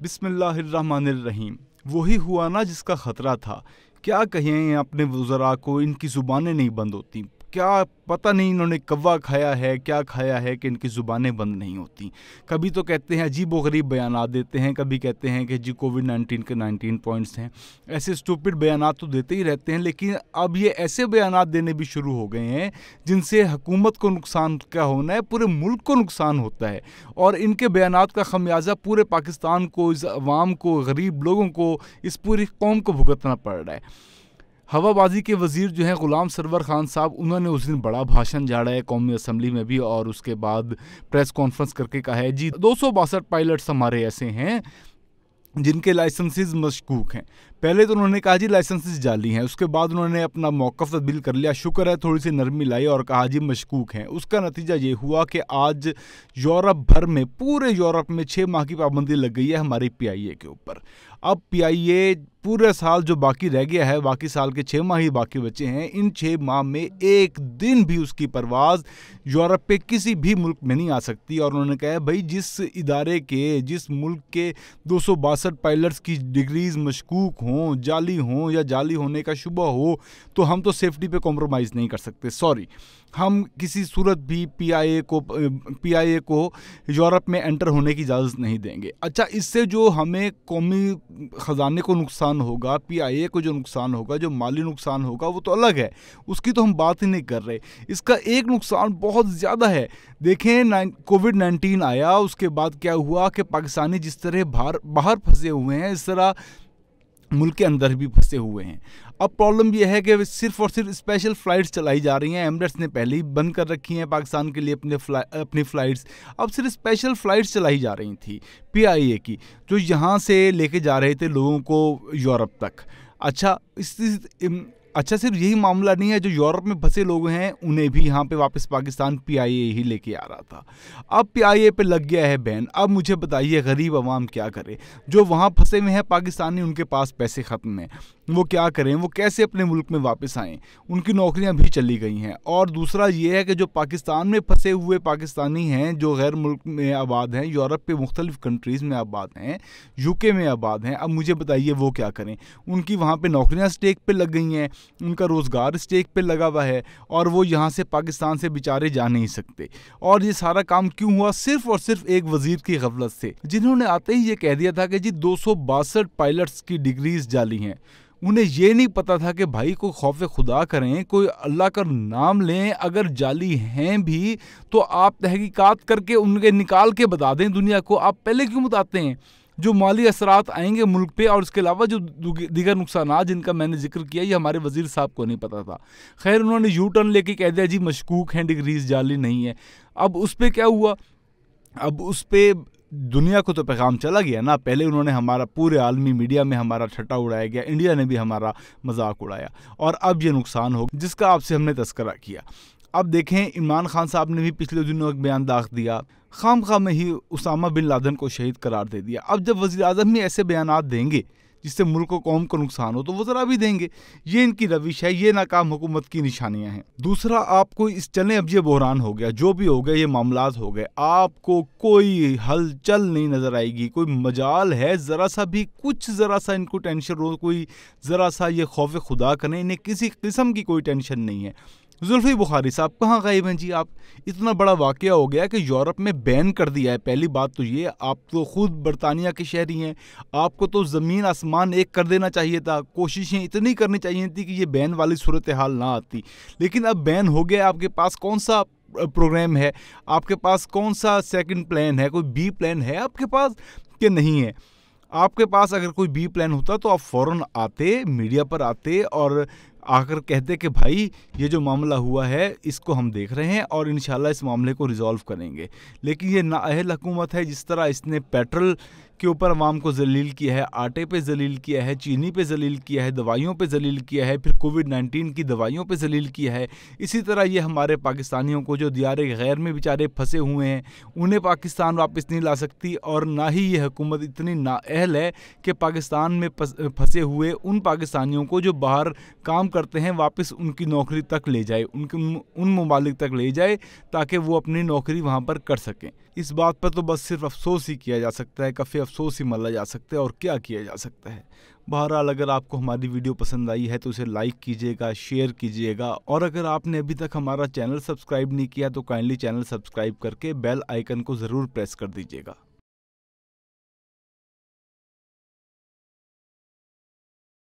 बिस्मिल्लाहिर्रहमानिर्रहीम। वही हुआ ना जिसका ख़तरा था। क्या कहें अपने वज़रा को, इनकी ज़ुबानें नहीं बंद होती। क्या पता नहीं इन्होंने कव्वा खाया है, क्या खाया है कि इनकी ज़ुबानें बंद नहीं होती। कभी तो कहते हैं अजीब-व-गरीब बयानात देते हैं, कभी कहते हैं कि जी कोविड-19 के 19 पॉइंट्स हैं। ऐसे स्टूपिड बयानात तो देते ही रहते हैं, लेकिन अब ये ऐसे बयानात देने भी शुरू हो गए हैं जिनसे हुकूमत को नुकसान क्या होना है, पूरे मुल्क को नुकसान होता है। और इनके बयानात का खमियाजा पूरे पाकिस्तान को, इस अवाम को, गरीब लोगों को, इस पूरी कौम को भुगतना पड़ रहा है। हवाबाजी के वज़ीर जो हैं ग़ुलाम सरवर ख़ान साहब, उन्होंने उस दिन बड़ा भाषण झाड़ा है कौमी असम्बली में भी, और उसके बाद प्रेस कॉन्फ्रेंस करके कहा है जी 262 पायलट्स हमारे ऐसे हैं जिनके लाइसेंसेस मशकूक हैं। पहले तो उन्होंने कहा जी लाइसेंसेस जाली हैं, उसके बाद उन्होंने अपना मौक़िफ़ तब्दील कर लिया, शुक्र है थोड़ी सी नरमी लाई और कहा जी मशकूक हैं। उसका नतीजा ये हुआ कि आज यूरोप भर में, पूरे यूरोप में 6 माह की पाबंदी लग गई है हमारी PIA के ऊपर। अब PIA पूरे साल जो बाकी रह गया है, बाकी साल के 6 माह ही बाकी बचे हैं, इन 6 माह में एक दिन भी उसकी परवाज़ यूरोप पे किसी भी मुल्क में नहीं आ सकती। और उन्होंने कहा है भाई जिस इदारे के, जिस मुल्क के 262 पायलट्स की डिग्रीज़ मशकूक हों, जाली हों या जाली होने का शुबा हो, तो हम तो सेफ्टी पे कॉम्प्रोमाइज़ नहीं कर सकते। सॉरी, हम किसी सूरत भी PIA को यूरोप में एंटर होने की इजाज़त नहीं देंगे। अच्छा, इससे जो हमें कौमी ख़जाने को नुकसान होगा, PIA को जो नुकसान होगा, जो माली नुकसान होगा, वो तो अलग है, उसकी तो हम बात ही नहीं कर रहे। इसका एक नुकसान बहुत ज़्यादा है। देखें, कोविड-19 आया, उसके बाद क्या हुआ कि पाकिस्तानी जिस तरह बाहर फंसे हुए हैं, इस तरह मुल्क के अंदर भी फंसे हुए हैं। अब प्रॉब्लम यह है कि सिर्फ और सिर्फ स्पेशल फ़्लाइट्स चलाई जा रही हैं। एमिरेट्स ने पहले ही बंद कर रखी हैं पाकिस्तान के लिए अपनी फ़्लाइट्स। अब सिर्फ स्पेशल फ़्लाइट्स चलाई जा रही थी PIA की, जो यहाँ से लेके जा रहे थे लोगों को यूरोप तक। अच्छा, सिर्फ यही मामला नहीं है, जो यूरोप में फंसे लोग हैं उन्हें भी यहाँ पे वापस पाकिस्तान PIA ही लेके आ रहा था। अब PIA पे लग गया है बैन। अब मुझे बताइए गरीब आवाम क्या करे? जो वहाँ फंसे हुए हैं पाकिस्तानी, उनके पास पैसे ख़त्म हैं, वो क्या करें? वो कैसे अपने मुल्क में वापस आएँ? उनकी नौकरियाँ भी चली गई हैं। और दूसरा ये है कि जो पाकिस्तान में फंसे हुए पाकिस्तानी हैं, जो गैर मुल्क में आबाद हैं, यूरोप के मुख्तलिफ़ कंट्रीज़ में आबाद हैं, UK में आबाद हैं, अब मुझे बताइए वो क्या करें? उनकी वहाँ पर नौकरियाँ स्टेक पर लग गई हैं, उनका रोज़गार स्टेक पे लगा हुआ है, और वो यहाँ से पाकिस्तान से बेचारे जा नहीं सकते। और ये सारा काम क्यों हुआ? सिर्फ और सिर्फ एक वज़ीर की गफलत से, जिन्होंने आते ही ये कह दिया था कि जी 262 पायलट्स की डिग्रीज जाली हैं। उन्हें ये नहीं पता था कि भाई कोई खौफ खुदा करें, कोई अल्लाह का नाम लें, अगर जाली हैं भी तो आप तहकीकात करके उनके निकाल के बता दें दुनिया को। आप पहले क्यों बताते हैं? जो माली असरात आएंगे मुल्क पे, और उसके अलावा जो दीगर नुकसानात जिनका मैंने जिक्र किया, ये हमारे वज़ीर साहब को नहीं पता था। खैर, उन्होंने यू टर्न लेके कह दिया जी मशकूक हैं, डिग्रीज जाली नहीं है। अब उस पर क्या हुआ? अब उस पर दुनिया को तो पैगाम चला गया ना। पहले उन्होंने हमारा पूरे आलमी मीडिया में हमारा ठट्टा उड़ाया गया, इंडिया ने भी हमारा मजाक उड़ाया, और अब ये नुकसान हो जिसका आपसे हमने तस्करा किया। अब देखें, इमरान खान साहब ने भी पिछले दिनों एक बयान दाख दिया, खामखा में ही उसामा बिन लादेन को शहीद करार दे दिया। अब जब वज़ीर आज़म ही ऐसे बयानात देंगे जिससे मुल्क और कौम को नुकसान हो, तो वज़रा भी देंगे। ये इनकी रविश है, ये नाकाम हुकूमत की निशानियां हैं। दूसरा, आपको इस चलें अब ये बहरान हो गया, जो भी हो गया, ये मामलात हो गए, आपको कोई हलचल नहीं नज़र आएगी, कोई मजाल है ज़रा सा भी, कुछ ज़रा सा इनको टेंशन हो, कोई ज़रा सा ये खौफ खुदा करें, इन्हें किसी किस्म की कोई टेंशन नहीं है। जुल्फ़ी बुखारी साहब कहाँ गायब हैं जी? आप, इतना बड़ा वाक़या हो गया कि यूरोप में बैन कर दिया है। पहली बात तो ये, आप तो ख़ुद बरतानिया के शहरी हैं, आपको तो ज़मीन आसमान एक कर देना चाहिए था। कोशिशें इतनी करनी चाहिए थी कि ये बैन वाली सूरत हाल ना आती, लेकिन अब बैन हो गया। आपके पास कौन सा प्रोग्राम है? आपके पास कौन सा सेकंड प्लान है? कोई B प्लान है आपके पास कि नहीं है? आपके पास अगर कोई B प्लान होता तो आप फ़ौरन आते, मीडिया पर आते और आकर कहते कि भाई ये जो मामला हुआ है इसको हम देख रहे हैं और इंशाल्लाह इस मामले को रिज़ॉल्व करेंगे। लेकिन ये नाअहल हुकूमत है, जिस तरह इसने पेट्रोल के ऊपर अवाम को जलील किया है, आटे पे जलील किया है, चीनी पे जलील किया है, दवाइयों पे जलील किया है, फिर कोविड-19 की दवाइयों पे जलील किया है, इसी तरह ये हमारे पाकिस्तानियों को जो दियारे गैर में बेचारे फंसे हुए हैं उन्हें पाकिस्तान वापस नहीं ला सकती। और ना ही ये हुकूमत इतनी नाअहल है कि पाकिस्तान में फंसे हुए उन पाकिस्तानियों को जो बाहर काम करते हैं वापस उनकी नौकरी तक ले जाए, उन ममालिक तक ले जाए ताकि वो अपनी नौकरी वहाँ पर कर सकें। इस बात पर तो बस सिर्फ अफसोस ही किया जा सकता है, काफ़ी अफसोस ही मल्ला जा सकता है, और क्या किया जा सकता है। बहरहाल अगर आपको हमारी वीडियो पसंद आई है तो उसे लाइक कीजिएगा, शेयर कीजिएगा, और अगर आपने अभी तक हमारा चैनल सब्सक्राइब नहीं किया तो काइंडली चैनल सब्सक्राइब करके बेल आइकन को ज़रूर प्रेस कर दीजिएगा।